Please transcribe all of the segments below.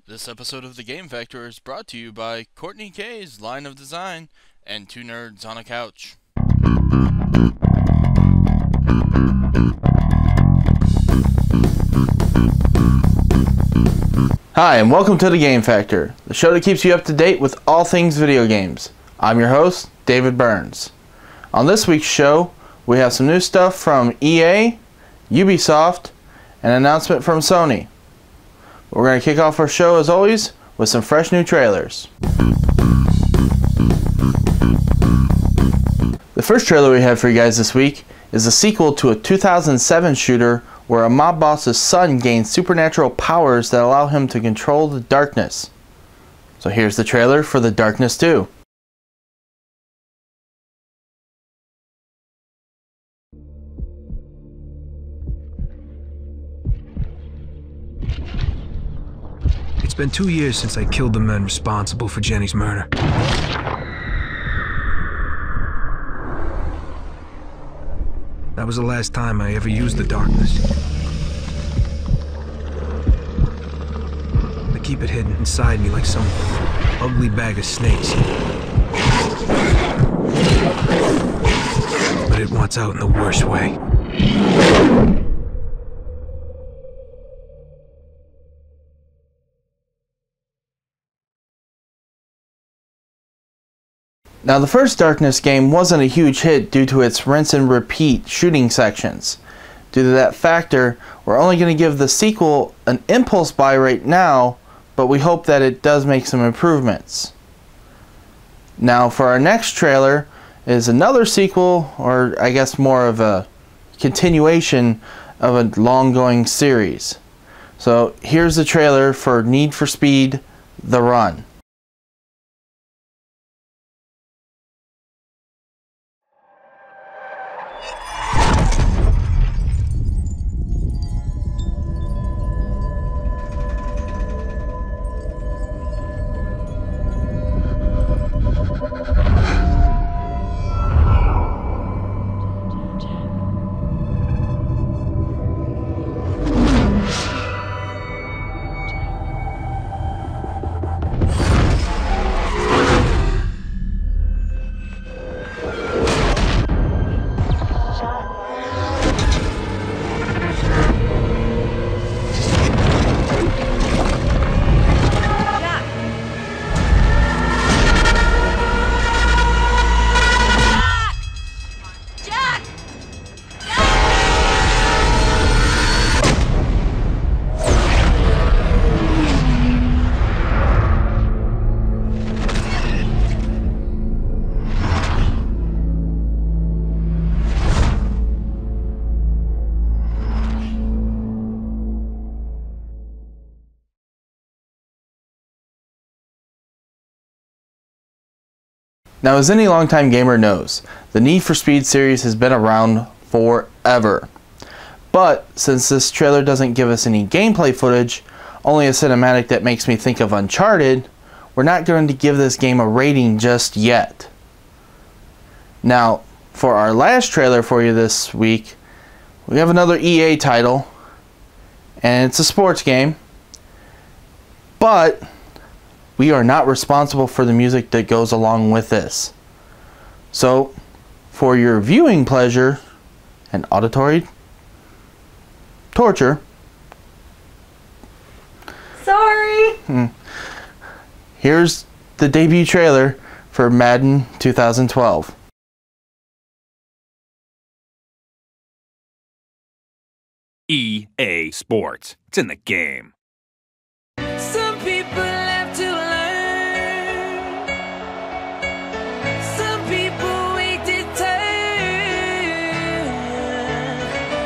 This episode of The Game Factor is brought to you by Courtney K's Line of Design and Two Nerds on a Couch. Hi, and welcome to The Game Factor, the show that keeps you up to date with all things video games. I'm your host, David Burns. On this week's show, we have some new stuff from EA, Ubisoft, and an announcement from Sony. We're going to kick off our show, as always, with some fresh new trailers. The first trailer we have for you guys this week is a sequel to a 2007 shooter where a mob boss's son gains supernatural powers that allow him to control the darkness. So here's the trailer for The Darkness 2. It's been 2 years since I killed the men responsible for Jenny's murder. That was the last time I ever used the darkness. I keep it hidden inside me like some ugly bag of snakes. But it wants out in the worst way. Now, the first Darkness game wasn't a huge hit due to its rinse and repeat shooting sections. Due to that factor, we're only going to give the sequel an impulse buy right now, but we hope that it does make some improvements. Now, for our next trailer is another sequel, or I guess more of a continuation of a long-going series. So here's the trailer for Need for Speed: The Run. Now, as any longtime gamer knows, the Need for Speed series has been around forever. But since this trailer doesn't give us any gameplay footage, only a cinematic that makes me think of Uncharted, we're not going to give this game a rating just yet. Now, for our last trailer for you this week, we have another EA title, and it's a sports game, but we are not responsible for the music that goes along with this. So, for your viewing pleasure and auditory torture, sorry. Here's the debut trailer for Madden 2012. EA Sports. It's in the game. Some people have to learn. Some people wait their turn.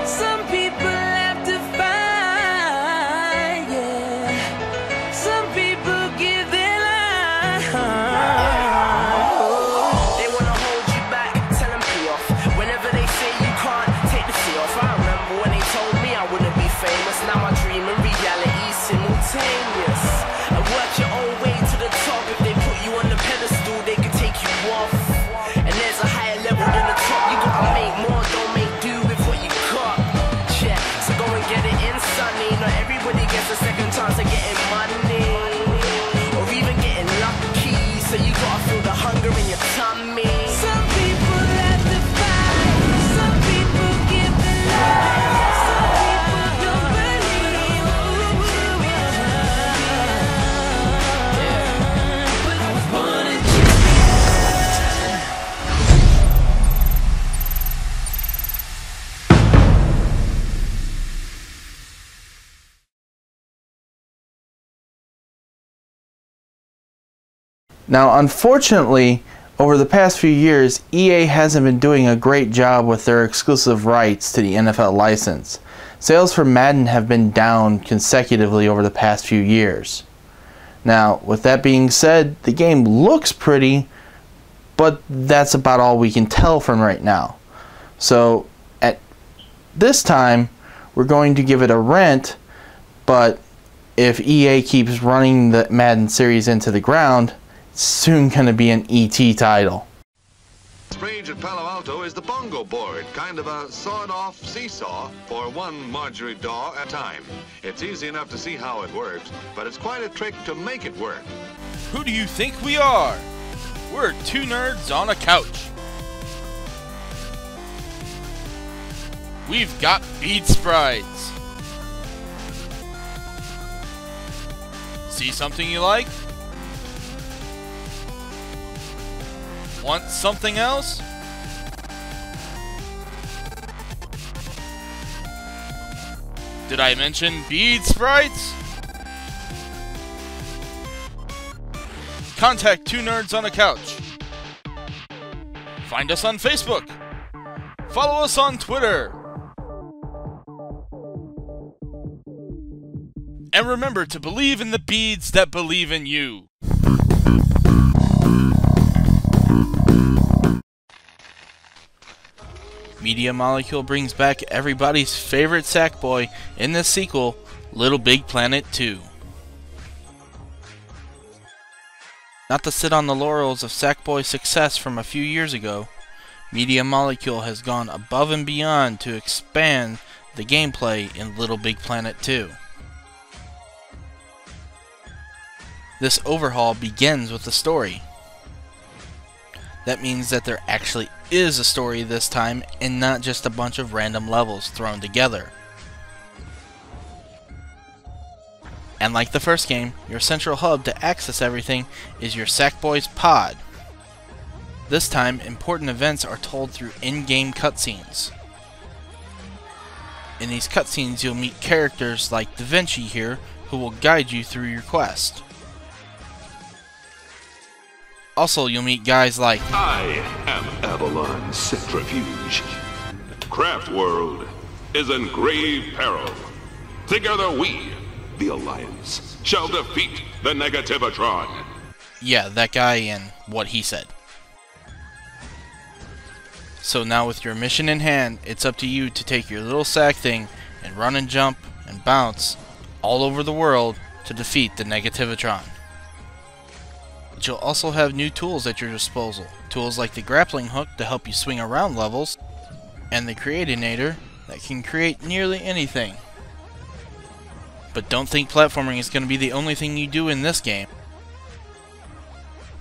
Some people have to fight, yeah. Some people give their life. They wanna hold you back, tell them pay off. Whenever they say you can't, take the fee off. I remember when they told me I wouldn't be famous. Now my dream and reality Now, unfortunately, over the past few years, EA hasn't been doing a great job with their exclusive rights to the NFL license. Sales for Madden have been down consecutively over the past few years. Now, with that being said, the game looks pretty, but that's about all we can tell from right now. So, at this time, we're going to give it a rent, but if EA keeps running the Madden series into the ground, it's soon going to be an ET title. Range at Palo Alto is the bongo board, kind of a sawed-off seesaw for one Marjorie Daw at a time. It's easy enough to see how it works, but it's quite a trick to make it work. Who do you think we are? We're two nerds on a couch. We've got bead sprites. See something you like? Want something else? Did I mention bead sprites? Contact Two Nerds on a Couch. Find us on Facebook. Follow us on Twitter. And remember to believe in the beads that believe in you. Media Molecule brings back everybody's favorite Sackboy in this sequel, Little Big Planet 2. Not to sit on the laurels of Sackboy's success from a few years ago, Media Molecule has gone above and beyond to expand the gameplay in Little Big Planet 2. This overhaul begins with the story. That means that there actually is a story this time and not just a bunch of random levels thrown together. And like the first game, your central hub to access everything is your Sackboy's pod. This time, important events are told through in-game cutscenes. In these cutscenes, you'll meet characters like Da Vinci here, who will guide you through your quest. Also, you'll meet guys like I am Avalon Centrifuge. Craft World is in grave peril. Together we, the Alliance, shall defeat the Negativatron. Yeah, that guy and what he said. So now with your mission in hand, it's up to you to take your little sack thing and run and jump and bounce all over the world to defeat the Negativatron. But you'll also have new tools at your disposal. Tools like the grappling hook to help you swing around levels, and the Creatinator that can create nearly anything. But don't think platforming is going to be the only thing you do in this game.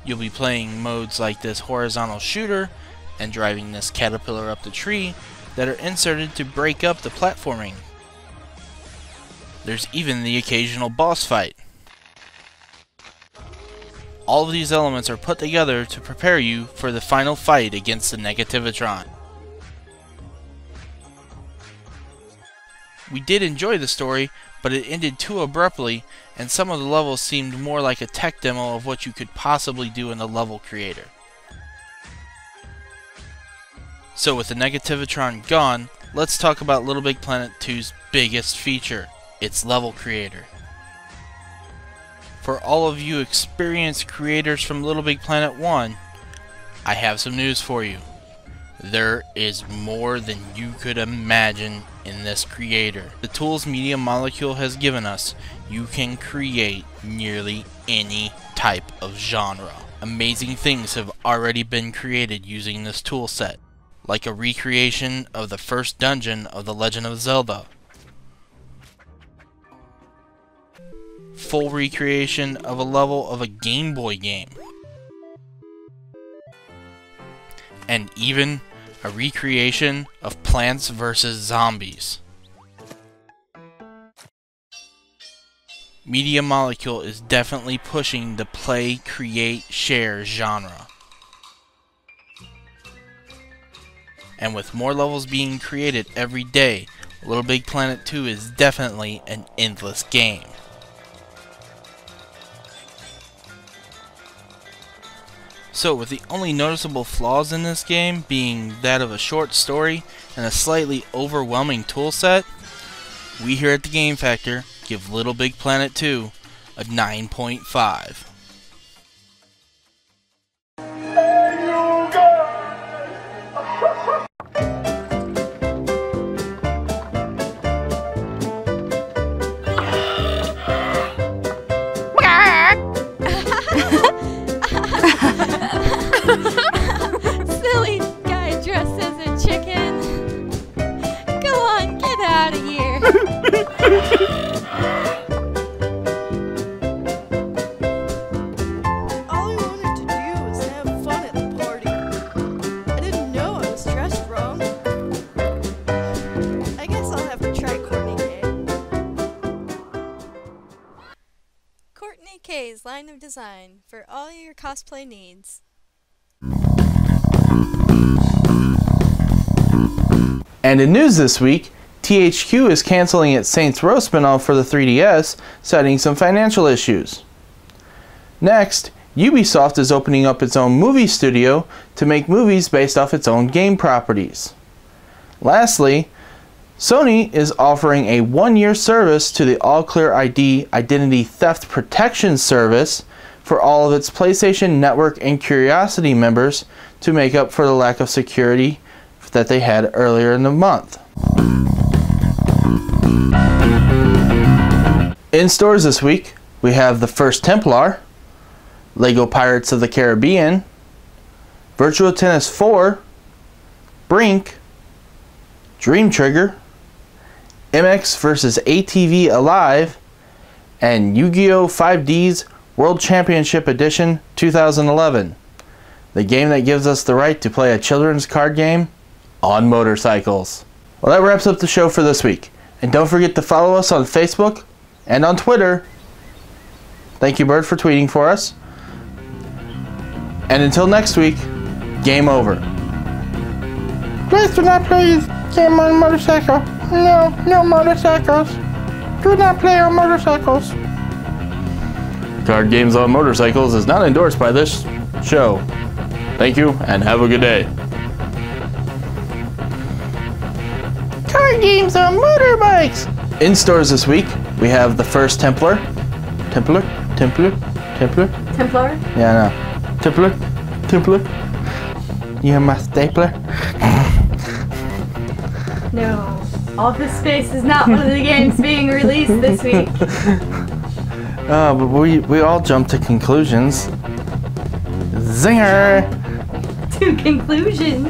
You'll be playing modes like this horizontal shooter and driving this caterpillar up the tree that are inserted to break up the platforming. There's even the occasional boss fight. All of these elements are put together to prepare you for the final fight against the Negativatron. We did enjoy the story, but it ended too abruptly, and some of the levels seemed more like a tech demo of what you could possibly do in the level creator. So with the Negativatron gone, let's talk about Little Big Planet 2's biggest feature, its level creator. For all of you experienced creators from Little Big Planet 1, I have some news for you. There is more than you could imagine in this creator. The tools Media Molecule has given us, you can create nearly any type of genre. Amazing things have already been created using this tool set, like a recreation of the first dungeon of The Legend of Zelda, full recreation of a level of a Game Boy game, and even a recreation of Plants vs. Zombies. Media Molecule is definitely pushing the play, create, share genre. And with more levels being created every day, Little Big Planet 2 is definitely an endless game. So, with the only noticeable flaws in this game being that of a short story and a slightly overwhelming toolset, we here at the Game Factor give Little Big Planet 2 a 9.5. Silly guy dressed as a chicken. Go on, get out of here. All I wanted to do was have fun at the party. I didn't know I was dressed wrong. I guess I'll have to try Courtney K. Courtney K's line of design for all your cosplay needs. And in news this week, THQ is canceling its Saints Row spin-off for the 3DS, citing some financial issues. Next, Ubisoft is opening up its own movie studio to make movies based off its own game properties. Lastly, Sony is offering a 1-year service to the AllClear ID Identity Theft Protection Service for all of its PlayStation Network and Curiosity members to make up for the lack of security that they had earlier in the month. In stores this week, we have The First Templar, Lego Pirates of the Caribbean, Virtua Tennis 4, Brink, Dream Trigger, MX vs. ATV Alive, and Yu-Gi-Oh! 5D's World Championship Edition 2011, the game that gives us the right to play a children's card game on motorcycles. Well, that wraps up the show for this week. And don't forget to follow us on Facebook and on Twitter. Thank you, Bird, for tweeting for us. And until next week, game over. Please do not play this game on motorcycle. No, no motorcycles. Do not play on motorcycles. Card games on motorcycles is not endorsed by this show. Thank you, and have a good day. Card games on motorbikes. In stores this week, we have The First Templar. Templar? Templar? Yeah, I know. Templar? You have my stapler? No. Office Space is not one of the games being released this week. But we all jump to conclusions. Zinger! To conclusions.